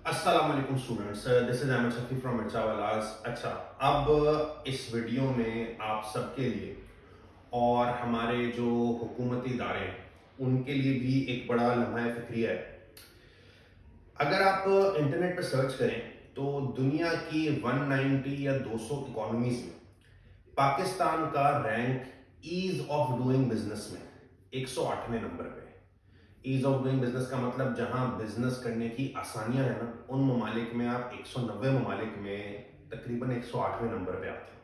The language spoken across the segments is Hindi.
अस्सलाम वालेकुम students, this is Ahmad Shafi from Mirchawalas. अच्छा, अब इस वीडियो में आप सबके लिए और हमारे जो हुकूमती इदारे हैं उनके लिए भी एक बड़ा लम्हा फ़िक्रिया है। अगर आप इंटरनेट पर सर्च करें तो दुनिया की 190 या 200 इकोनॉमीज में पाकिस्तान का rank ease of doing business में 108वें नंबर पे है। ईज ऑफ डूइंग बिजनेस का मतलब जहां बिजनेस करने की आसानियां हैं ना, उन ममालिक में आप 190 ममालिक में तकरीबन 108वें नंबर पे आते हैं।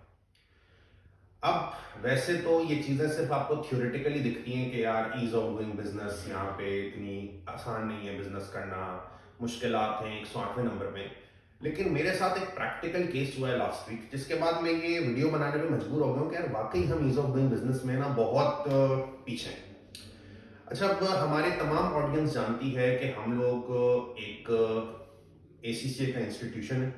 अब वैसे तो ये चीज़ें सिर्फ आपको थ्योरेटिकली दिखती हैं कि यार ईज ऑफ डूइंग बिजनेस यहाँ पे इतनी आसान नहीं है, बिजनेस करना मुश्किलात हैं 108वें नंबर में। लेकिन मेरे साथ एक प्रैक्टिकल केस हुआ है लास्ट वीक, जिसके बाद मैं ये वीडियो बनाने पे मजबूर हो गया हूँ कि यार वाकई हम ईज ऑफ डूइंग बिजनेस में ना बहुत पीछे हैं। अच्छा, अब हमारे तमाम ऑडियंस जानती है कि हम लोग एक एसीसीए का इंस्टीट्यूशन है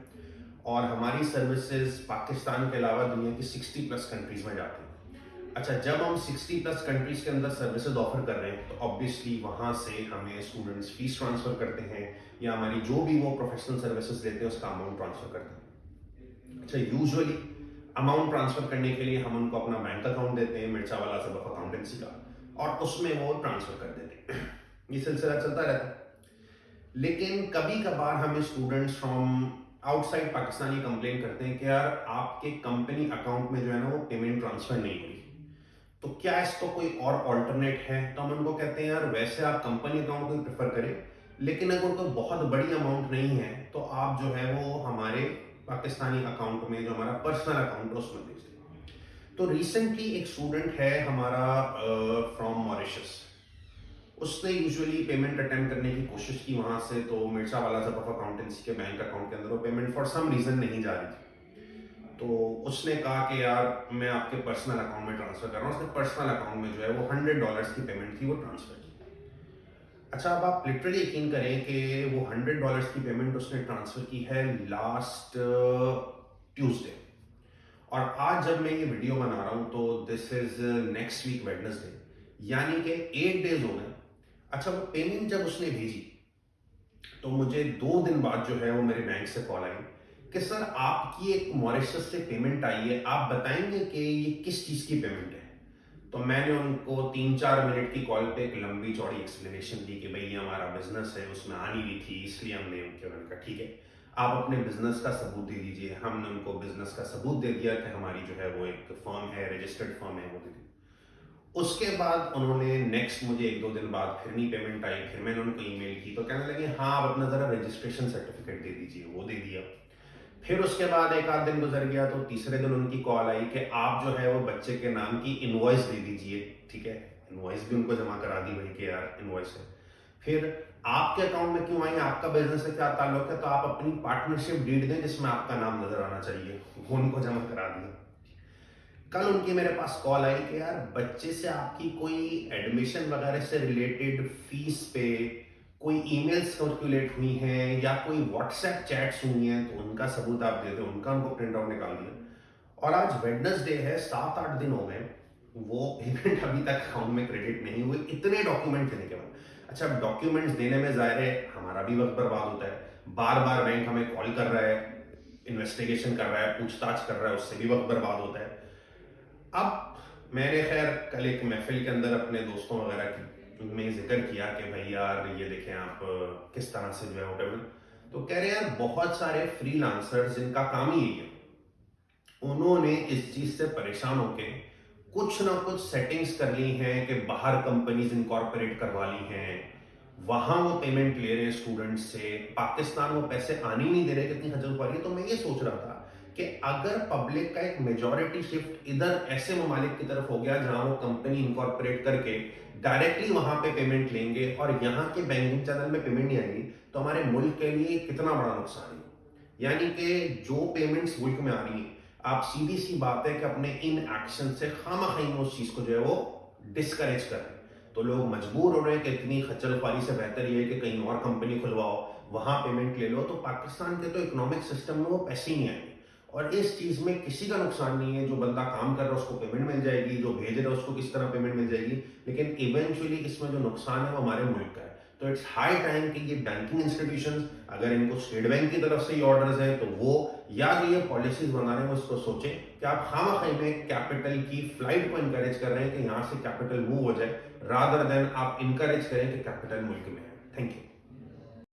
और हमारी सर्विसेज पाकिस्तान के अलावा दुनिया की 60 प्लस कंट्रीज में जाती हैं। अच्छा, जब हम 60 प्लस कंट्रीज के अंदर सर्विसेज ऑफर कर रहे हैं तो ऑब्वियसली वहाँ से हमें स्टूडेंट्स फीस ट्रांसफर करते हैं या हमारी जो भी वो प्रोफेशनल सर्विसेज देते हैं उसका अमाउंट ट्रांसफर करते हैं। अच्छा, यूजुअली अमाउंट ट्रांसफर करने के लिए हम उनको अपना बैंक अकाउंट देते हैं, मिर्चावाला सब ऑफ अकाउंटेंसी का, और उसमें वो ट्रांसफर कर देते हैं। ये सिलसिला चलता रहता है। लेकिन कभी कभार हमें स्टूडेंट्स फ्रॉम आउटसाइड पाकिस्तान ये कंप्लेन करते हैं कि यार आपके कंपनी अकाउंट में जो है ना वो पेमेंट ट्रांसफर नहीं हुई, तो क्या इसको कोई और ऑल्टरनेट है? तो हम उनको कहते हैं यार वैसे आप कंपनी अकाउंट को प्रेफर करें, लेकिन अगर कोई बहुत बड़ी अमाउंट नहीं है तो आप जो है वो हमारे पाकिस्तानी अकाउंट में, जो हमारा पर्सनल अकाउंट है, उसमें भेज दें। तो रिसेंटली एक स्टूडेंट है हमारा फ्रॉम मॉरिशस। उसने यूजुअली पेमेंट अटेम्प्ट करने की कोशिश की वहां से, तो मिर्चावाला सब ऑफ अकाउंटेंसी के बैंक अकाउंट के अंदर वो पेमेंट फॉर सम रीजन नहीं जा रही थी। तो उसने कहा कि यार मैं आपके पर्सनल अकाउंट में ट्रांसफर कर रहा हूँ। उसके पर्सनल अकाउंट में जो है वो $100 की पेमेंट थी, वो ट्रांसफर की। अच्छा, अब आप लिटरली यकीन करें कि वो $100 की पेमेंट उसने ट्रांसफर की है लास्ट ट्यूसडे, और आज जब मैं ये वीडियो बना रहा हूँ तो this is next week Wednesday, यानी कि 8 डेज हो गए। अच्छा, वो पेमेंट जब उसने भेजी तो मुझे 2 दिन बाद जो है वो मेरे बैंक से कॉल आई कि सर आपकी एक मॉरिशस से पेमेंट आई है, आप बताएंगे कि ये किस चीज़ की पेमेंट है? तो मैंने उनको 3-4 मिनट की कॉल पे एक लंबी चौड़ी एक्सप्लेनेशन दी कि भाई ये हमारा बिजनेस है, उसमें आनी भी थी इसलिए हमने उन्होंने कहा ठीक है, आप अपने बिजनेस का सबूत दे दीजिए। हमने उनको बिजनेस का सबूत दे दिया कि हमारी जो है वो एक फर्म है, रजिस्टर्ड फर्म है, वो दे दी। उसके बाद उन्होंने नेक्स्ट मुझे 1-2 दिन बाद फिर नहीं पेमेंट आई, फिर मैंने उनको ईमेल की तो कहने लगे हाँ आप अपना ज़रा रजिस्ट्रेशन सर्टिफिकेट दे दीजिए, वो दे दिया। फिर उसके बाद एक आध दिन गुजर गया तो तीसरे दिन उनकी कॉल आई कि आप जो है वो बच्चे के नाम की इनवॉइस दे दीजिए। ठीक है, इनवॉइस भी उनको जमा करा दी भाई कि यार इनवॉइस है। फिर आपके अकाउंट में क्यों आई, आपका बिजनेस से क्या ताल्लुक है, तो आप अपनी पार्टनरशिप डीड दें जिसमें आपका नाम नजर आना चाहिए, वो उनको जमा करा दिया। कल उनकी मेरे पास कॉल आई कि यार बच्चे से आपकी कोई एडमिशन वगैरह से रिलेटेड फीस पे कोई ईमेल्स सर्कुलेट हुई हैं या कोई व्हाट्सएप चैट्स हुई हैं, तो उनका सबूत आप दे दो। उनका उनको प्रिंट आउट निकाल दिया, और आज वेडनेसडे है, 7-8 दिन हो गए, वो पेमेंट अभी तक अकाउंट में क्रेडिट नहीं हुई, इतने डॉक्यूमेंट देने के बाद। अच्छा, डॉक्यूमेंट्स देने में ज़ाहिर है हमारा भी वक्त बर्बाद होता है, बार बार बैंक हमें कॉल कर रहा है, इन्वेस्टिगेशन कर रहा है, पूछताछ कर रहा है, उससे भी वक्त बर्बाद होता है। अब मैंने खैर कल एक महफिल के अंदर अपने दोस्तों वगैरह की में जिक्र किया कि भाई यार ये देखें आप किस तरह से जो है वो पेमेंट, तो कह रहे यार बहुत सारे फ्रीलांसर्स जिनका काम ही यही है, उन्होंने इस चीज से परेशान होके कुछ ना कुछ सेटिंग्स कर ली हैं कि बाहर कंपनीज इनकॉर्पोरेट करवा ली हैं, वहां वो पेमेंट ले रहे हैं स्टूडेंट्स से, पाकिस्तान वो पैसे आने ही नहीं दे रहे, कितनी खजल खुआरी है। तो मैं ये सोच रहा था कि अगर पब्लिक का एक मेजॉरिटी शिफ्ट इधर ऐसे ममालिक की तरफ हो गया जहां वो कंपनी इनकॉर्पोरेट करके डायरेक्टली वहां पे पेमेंट लेंगे और यहाँ के बैंकिंग चैनल में पेमेंट नहीं आएगी, तो हमारे मुल्क के लिए कितना बड़ा नुकसान है। यानी कि जो पेमेंट्स मुल्क में आ रही है, आप सीधी सी बात है कि अपने इन एक्शन से खामखा उस चीज को जो है वो डिस्करेज कर रहे हैं। तो लोग मजबूर हो रहे हैं कि इतनी खच्चर ख्वारी से बेहतर ये है कि कहीं और कंपनी खुलवाओ, वहां पेमेंट ले लो, तो पाकिस्तान के तो इकोनॉमिक सिस्टम में वो पैसे ही नहीं आएंगे। और इस चीज में किसी का नुकसान नहीं है, जो बंदा काम कर रहा है उसको पेमेंट मिल जाएगी, जो भेज रहा है उसको किस तरह पेमेंट मिल जाएगी, लेकिन इवेंचुअली इसमें जो नुकसान है वो हमारे मुल्क का है। तो इट्स हाई टाइम कि ये बैंकिंग इंस्टीट्यूशंस, अगर इनको स्टेट बैंक की तरफ से ये ऑर्डर्स हैं, तो वो या जो ये पॉलिसीज बना रहे हैं उसको सोचें कि आप खामखा में कैपिटल की फ्लाइट को इनकरेज कर रहे हैं कि यहाँ से कैपिटल मूव हो जाए, रादर देन आप इनकरेज करें कि कैपिटल मुल्क में है। Thank you.